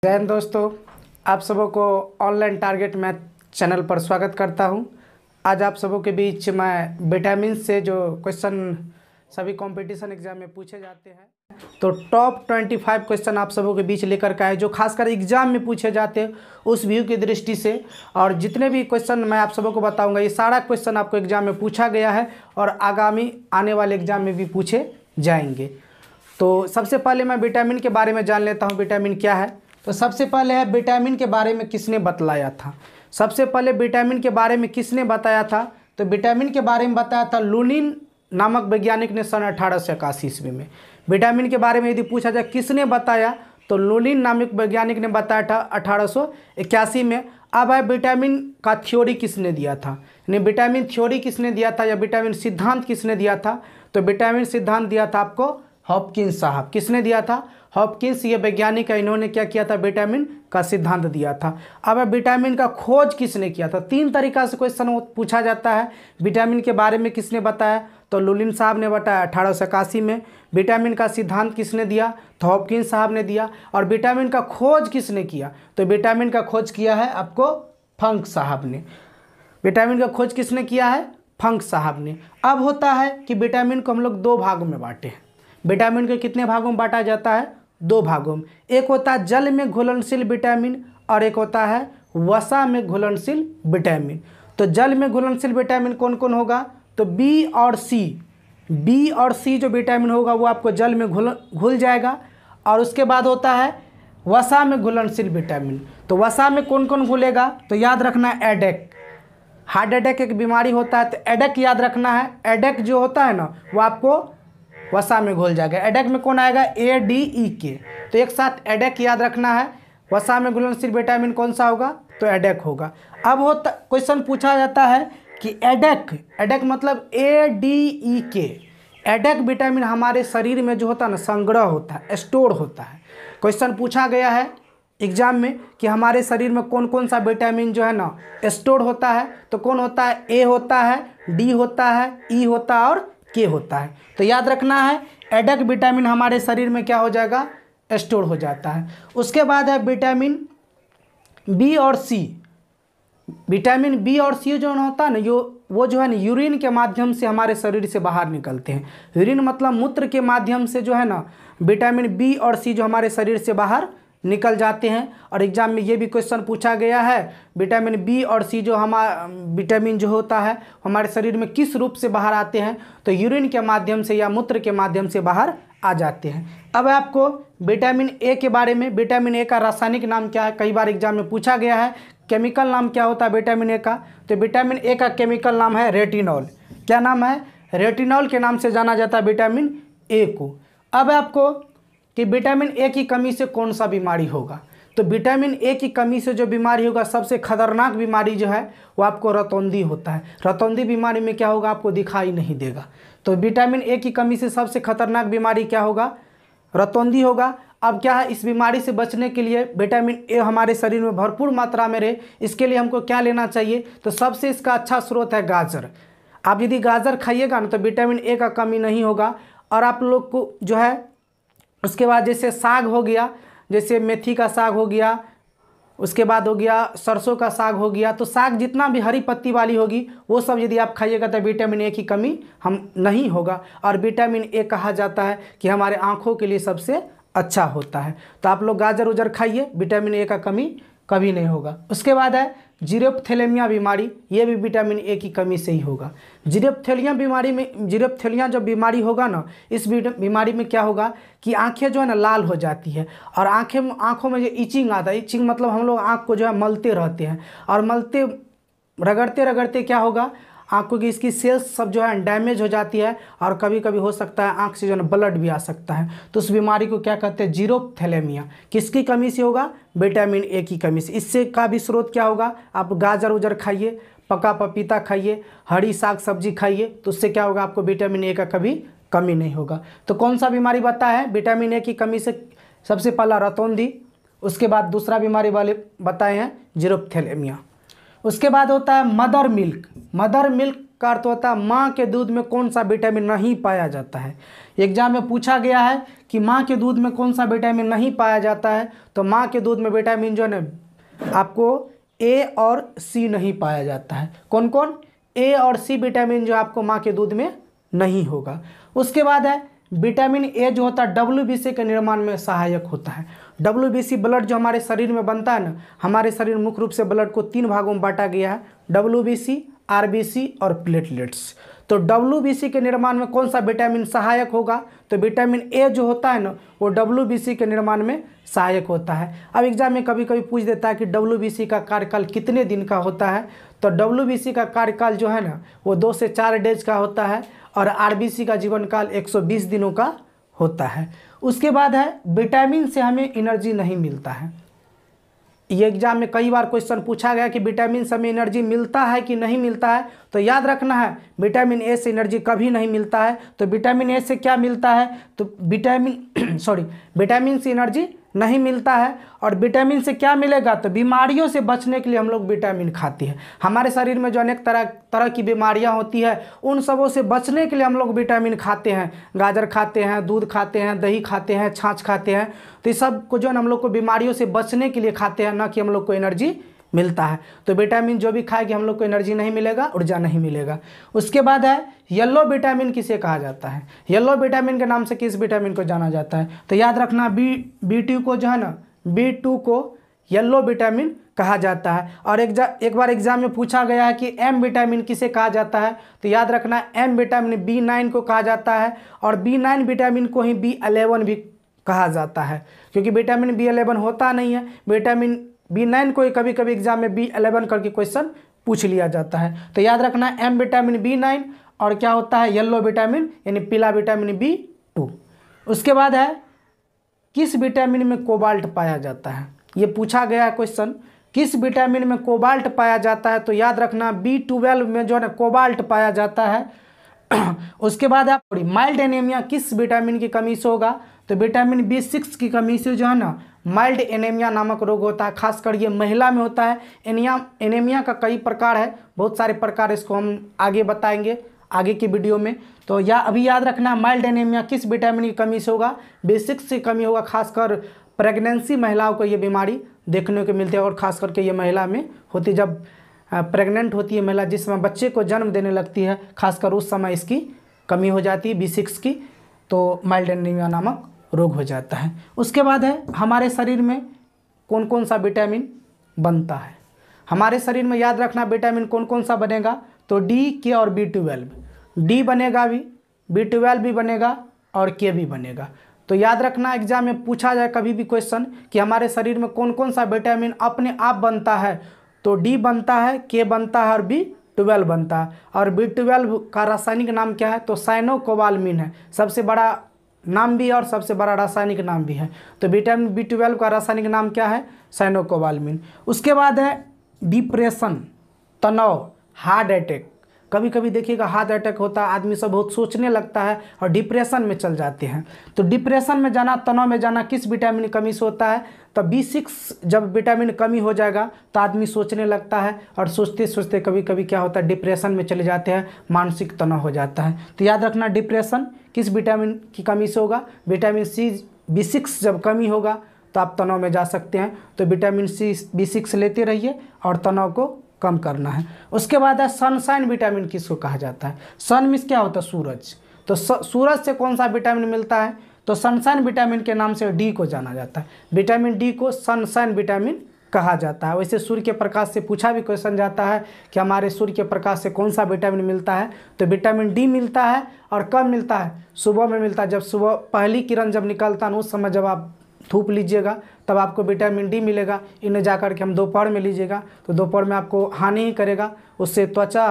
जय हिंद दोस्तों, आप सबों को ऑनलाइन टारगेट मैथ चैनल पर स्वागत करता हूं। आज आप सबों के बीच मैं विटामिन से जो क्वेश्चन सभी कंपटीशन एग्जाम में पूछे जाते हैं तो टॉप 25 क्वेश्चन आप सबों के बीच लेकर के आए जो खासकर एग्जाम में पूछे जाते हैं उस व्यू की दृष्टि से। और जितने भी क्वेश्चन मैं आप सबों को बताऊँगा ये सारा क्वेश्चन आपको एग्जाम में पूछा गया है और आगामी आने वाले एग्जाम में भी पूछे जाएंगे। तो सबसे पहले मैं विटामिन के बारे में जान लेता हूँ विटामिन क्या है। तो सबसे पहले है विटामिन के बारे में किसने बतलाया था। सबसे पहले विटामिन के बारे में किसने बताया था तो विटामिन के बारे में बताया था लुनिन नामक वैज्ञानिक ने सन 1881 ईस्वी में। विटामिन के बारे में यदि पूछा जाए किसने बताया तो लुनिन नामक वैज्ञानिक ने बताया था 1881 में। अब है विटामिन का थ्योरी किसने दिया था, यानी विटामिन थ्योरी किसने दिया था या विटामिन सिद्धांत किसने दिया था। तो विटामिन सिद्धांत दिया था आपको हॉपकिंस साहब। किसने दिया था? हॉपकिंस, ये वैज्ञानिक है, इन्होंने क्या किया था? विटामिन का सिद्धांत दिया था। अब विटामिन का खोज किसने किया था? तीन तरीका से क्वेश्चन पूछा जाता है। विटामिन के बारे में किसने बताया तो लुलिन साहब ने बताया 1881 में। विटामिन का सिद्धांत किसने दिया तो हॉपकिंस साहब ने दिया। और विटामिन का खोज किसने किया तो विटामिन का खोज किया है आपको फंक साहब ने। विटामिन का खोज किसने किया है? फंक साहब ने। अब होता है कि विटामिन को हम लोग दो भागों में बांटे हैं। विटामिन को कितने भागों में बांटा जाता है? दो भागों में। एक होता है जल में घुलनशील विटामिन और एक होता है वसा में घुलनशील विटामिन। तो जल में घुलनशील विटामिन कौन कौन होगा तो बी और सी जो विटामिन होगा वो आपको जल में घुल जाएगा। और उसके बाद होता है वसा में घुलनशील विटामिन। तो वसा में कौन कौन घुलेगा तो याद रखना है एडेक। हार्ट अटैक एक बीमारी होता है तो एडेक याद रखना है। एडेक जो होता है ना वो आपको वसा में घुल जाएगा। एडेक में कौन आएगा? ADEK। तो एक साथ एडेक याद रखना है। वसा में घुलनशील विटामिन कौन सा होगा तो एडेक होगा। अब होता क्वेश्चन पूछा जाता है कि एडेक मतलब ADEK। एडेक विटामिन हमारे शरीर में जो होता है ना संग्रह होता है, स्टोर होता है। क्वेश्चन पूछा गया है एग्जाम में कि हमारे शरीर में कौन कौन सा विटामिन जो है ना स्टोर होता है। तो कौन होता है? A होता है, D होता है, E होता है और K होता है। तो याद रखना है एडेक विटामिन हमारे शरीर में क्या हो जाएगा? स्टोर हो जाता है। उसके बाद है विटामिन बी और सी। विटामिन बी और सी जो होता है ना वो जो है ना यूरिन के माध्यम से हमारे शरीर से बाहर निकलते हैं। यूरिन मतलब मूत्र के माध्यम से जो है ना विटामिन बी और सी जो हमारे शरीर से बाहर निकल जाते हैं। और एग्जाम में ये भी क्वेश्चन पूछा गया है विटामिन बी और सी जो विटामिन जो होता है हमारे शरीर में किस रूप से बाहर आते हैं तो यूरिन के माध्यम से या मूत्र के माध्यम से बाहर आ जाते हैं। अब आपको विटामिन ए के बारे में, विटामिन ए का रासायनिक नाम क्या है कई बार एग्जाम में पूछा गया है। केमिकल नाम क्या होता है विटामिन ए का तो विटामिन ए का केमिकल नाम है रेटिनॉल। क्या नाम है? रेटिनॉल के नाम से जाना जाता है विटामिन ए को। अब आपको कि विटामिन ए की कमी से कौन सा बीमारी होगा तो विटामिन ए की कमी से जो बीमारी होगा सबसे खतरनाक बीमारी जो है वो आपको रतौंधी होता है। रतौंधी बीमारी में क्या होगा? आपको दिखाई नहीं देगा। तो विटामिन ए की कमी से सबसे खतरनाक बीमारी क्या होगा? रतौंधी होगा। अब क्या है, इस बीमारी से बचने के लिए विटामिन ए हमारे शरीर में भरपूर मात्रा में रहे इसके लिए हमको क्या लेना चाहिए तो सबसे इसका अच्छा स्रोत है गाजर। आप यदि गाजर खाइएगा ना तो विटामिन ए का कमी नहीं होगा। और आप लोग को जो है उसके बाद जैसे साग हो गया, जैसे मेथी का साग हो गया, उसके बाद हो गया सरसों का साग हो गया। तो साग जितना भी हरी पत्ती वाली होगी वो सब यदि आप खाइएगा तो विटामिन ए की कमी हम नहीं होगा। और विटामिन ए कहा जाता है कि हमारे आँखों के लिए सबसे अच्छा होता है। तो आप लोग गाजर उजर खाइए, विटामिन ए का कमी कभी नहीं होगा। उसके बाद है जीरोप्थेलेमिया बीमारी, ये भी विटामिन ए की कमी से ही होगा। जीरोप्थेलिया जब बीमारी होगा ना इस बीमारी में क्या होगा कि आंखें जो है ना लाल हो जाती है और आंखों में जो इचिंग आता है। इचिंग मतलब हम लोग आँख को जो है मलते रहते हैं और मलते रगड़ते रगड़ते क्या होगा आँखों की इसकी सेल्स सब जो है डैमेज हो जाती है और कभी कभी हो सकता है आँख से जो है ब्लड भी आ सकता है। तो उस बीमारी को क्या कहते हैं? जीरोप्थेलेमिया। किसकी कमी से होगा? विटामिन ए की कमी से। इससे का भी स्रोत क्या होगा? आप गाजर उजर खाइए, पका पपीता खाइए, हरी साग सब्जी खाइए तो उससे क्या होगा? आपको विटामिन ए का कभी कमी नहीं होगा। तो कौन सा बीमारी बताया है विटामिन ए की कमी से? सबसे पहला रतौंधी, उसके बाद दूसरा बीमारी वाले बताए हैं जीरोप्थेलेमिया। उसके बाद होता है मदर मिल्क। मदर मिल्क का अर्थ होता है माँ के दूध में कौन सा विटामिन नहीं पाया जाता है। एग्जाम में पूछा गया है कि माँ के दूध में कौन सा विटामिन नहीं पाया जाता है, तो माँ के दूध में विटामिन जो है ना आपको ए और सी नहीं पाया जाता है। कौन कौन? ए और सी विटामिन जो आपको माँ के दूध में नहीं होगा। उसके बाद है विटामिन ए जो होता है WBC के निर्माण में सहायक होता है। WBC ब्लड जो हमारे शरीर में बनता है ना, हमारे शरीर में मुख्य रूप से ब्लड को 3 भागों में बांटा गया है, WBC, RBC और प्लेटलेट्स। तो WBC के निर्माण में कौन सा विटामिन सहायक होगा? तो विटामिन ए जो होता है ना वो WBC के निर्माण में सहायक होता है। अब एग्जाम में कभी कभी पूछ देता है कि WBC का कार्यकाल कितने दिन का होता है, तो WBC का कार्यकाल जो है ना वो 2 से 4 डेज का होता है और RBC का जीवन काल 120 दिनों का होता है। उसके बाद है विटामिन से हमें एनर्जी नहीं मिलता है। ये एग्जाम में कई बार क्वेश्चन पूछा गया कि विटामिन से हमें एनर्जी मिलता है कि नहीं मिलता है, तो याद रखना है विटामिन ए से एनर्जी कभी नहीं मिलता है। तो विटामिन ए से क्या मिलता है? तो विटामिन से एनर्जी नहीं मिलता है। और विटामिन से क्या मिलेगा? तो बीमारियों से बचने के लिए हम लोग विटामिन खाते हैं। हमारे शरीर में जो अनेक तरह की बीमारियां होती है उन सबों से बचने के लिए हम लोग विटामिन खाते हैं। गाजर खाते हैं, दूध खाते हैं, दही खाते हैं, छाछ खाते हैं। तो इस सब को जो है हम लोग को बीमारियों से बचने के लिए खाते हैं, ना कि हम लोग को एनर्जी मिलता है। तो विटामिन जो भी खाएगी हम लोग को एनर्जी नहीं मिलेगा, ऊर्जा नहीं मिलेगा। उसके बाद है येलो विटामिन किसे कहा जाता है? येलो विटामिन के नाम से किस विटामिन को जाना जाता है? तो याद रखना B2 को जो है ना B2 को येलो विटामिन कहा जाता है। और एक बार एग्जाम में पूछा गया है कि M विटामिन किसे कहा जाता है? तो याद रखना M विटामिन B9 को कहा जाता है और B9 विटामिन को ही B11 भी कहा जाता है, क्योंकि विटामिन B11 होता नहीं है। विटामिन B9 को ही कभी कभी एग्जाम में B11 करके क्वेश्चन पूछ लिया जाता है। तो याद रखना M विटामिन B9 और क्या होता है येलो विटामिन यानी पीला विटामिन B2। उसके बाद है किस विटामिन में कोबाल्ट पाया जाता है? ये पूछा गया है क्वेश्चन, किस विटामिन में कोबाल्ट पाया जाता है? तो याद रखना B12 में जो है ना कोबाल्ट पाया जाता है। उसके बाद आप माइल्ड एनीमिया किस विटामिन की कमी से होगा? तो विटामिन B6 की कमी से जो है ना माइल्ड एनीमिया नामक रोग होता है। खासकर ये महिला में होता है। एनीमिया का कई प्रकार है, बहुत सारे प्रकार, इसको हम आगे बताएंगे आगे की वीडियो में। तो अभी याद रखना माइल्ड एनीमिया किस विटामिन की कमी से होगा? B6 से कमी होगा। खासकर प्रेगनेंसी महिलाओं को ये बीमारी देखने को मिलती है और खास करके ये महिला में होती, जब प्रेग्नेंट होती है महिला, जिस समय बच्चे को जन्म देने लगती है, खासकर उस समय इसकी कमी हो जाती है B6 की, तो माइल्ड एनीमिया नामक रोग हो जाता है। उसके बाद है हमारे शरीर में कौन कौन सा विटामिन बनता है? हमारे शरीर में याद रखना विटामिन कौन कौन सा बनेगा? तो D, K और B12। D बनेगा भी, B12 भी बनेगा और K भी बनेगा। तो याद रखना एग्जाम में पूछा जाए कभी भी क्वेश्चन कि हमारे शरीर में कौन कौन सा विटामिन अपने आप बनता है, तो D बनता है, K बनता है और B12 बनता है। और B12 का रासायनिक नाम क्या है? तो साइनोकोबालामिन है। सबसे बड़ा नाम भी है और सबसे बड़ा रासायनिक नाम भी है। तो विटामिन B12 का रासायनिक नाम क्या है? साइनोकोबालामिन। उसके बाद है डिप्रेशन, तनाव, हार्ट अटैक। कभी कभी देखिएगा हार्ट अटैक होता है, आदमी सब बहुत सोचने लगता है और डिप्रेशन में चल जाते हैं। तो डिप्रेशन में जाना, तनाव में जाना किस विटामिन की कमी से होता है? तो B6 जब विटामिन कमी हो जाएगा तो आदमी सोचने लगता है और सोचते सोचते कभी कभी क्या होता है डिप्रेशन में चले जाते हैं, मानसिक तनाव हो जाता है। तो याद रखना डिप्रेशन किस विटामिन की कमी से होगा? विटामिन B6 जब कमी होगा तो आप तनाव में जा सकते हैं। तो विटामिन B6 लेते रहिए और तनाव को कम करना है। उसके बाद है सनशाइन विटामिन किसको कहा जाता है? सन मीन्स क्या होता है? सूरज। तो सूरज से कौन सा विटामिन मिलता है? तो सनशाइन विटामिन के नाम से D को जाना जाता है। विटामिन D को सनशाइन विटामिन कहा जाता है। वैसे सूर्य के प्रकाश से पूछा भी क्वेश्चन जाता है कि हमारे सूर्य के प्रकाश से कौन सा विटामिन मिलता है? तो विटामिन D मिलता है और कब मिलता है? सुबह में मिलता है। जब सुबह पहली किरण जब निकलता है उस समय जब आप धूप लीजिएगा तब आपको विटामिन D मिलेगा। इन्हें जा कर के हम दोपहर में लीजिएगा तो दोपहर में आपको हानि ही करेगा, उससे त्वचा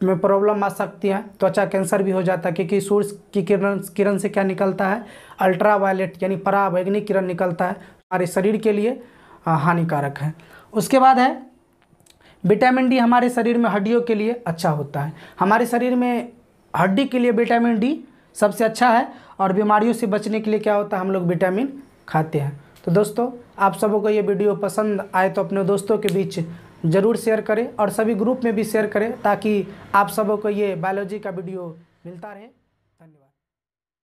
में प्रॉब्लम आ सकती है, त्वचा कैंसर भी हो जाता है, क्योंकि सूर्य की किरण से क्या निकलता है? अल्ट्रावायलेट यानी पराबैंगनी किरण निकलता है, हमारे शरीर के लिए हानिकारक है। उसके बाद है विटामिन D हमारे शरीर में हड्डियों के लिए अच्छा होता है। हमारे शरीर में हड्डी के लिए विटामिन D सबसे अच्छा है और बीमारियों से बचने के लिए क्या होता है? हम लोग विटामिन खाते हैं। तो दोस्तों आप सबों को ये वीडियो पसंद आए तो अपने दोस्तों के बीच ज़रूर शेयर करें और सभी ग्रुप में भी शेयर करें ताकि आप सबों को ये बायोलॉजी का वीडियो मिलता रहे।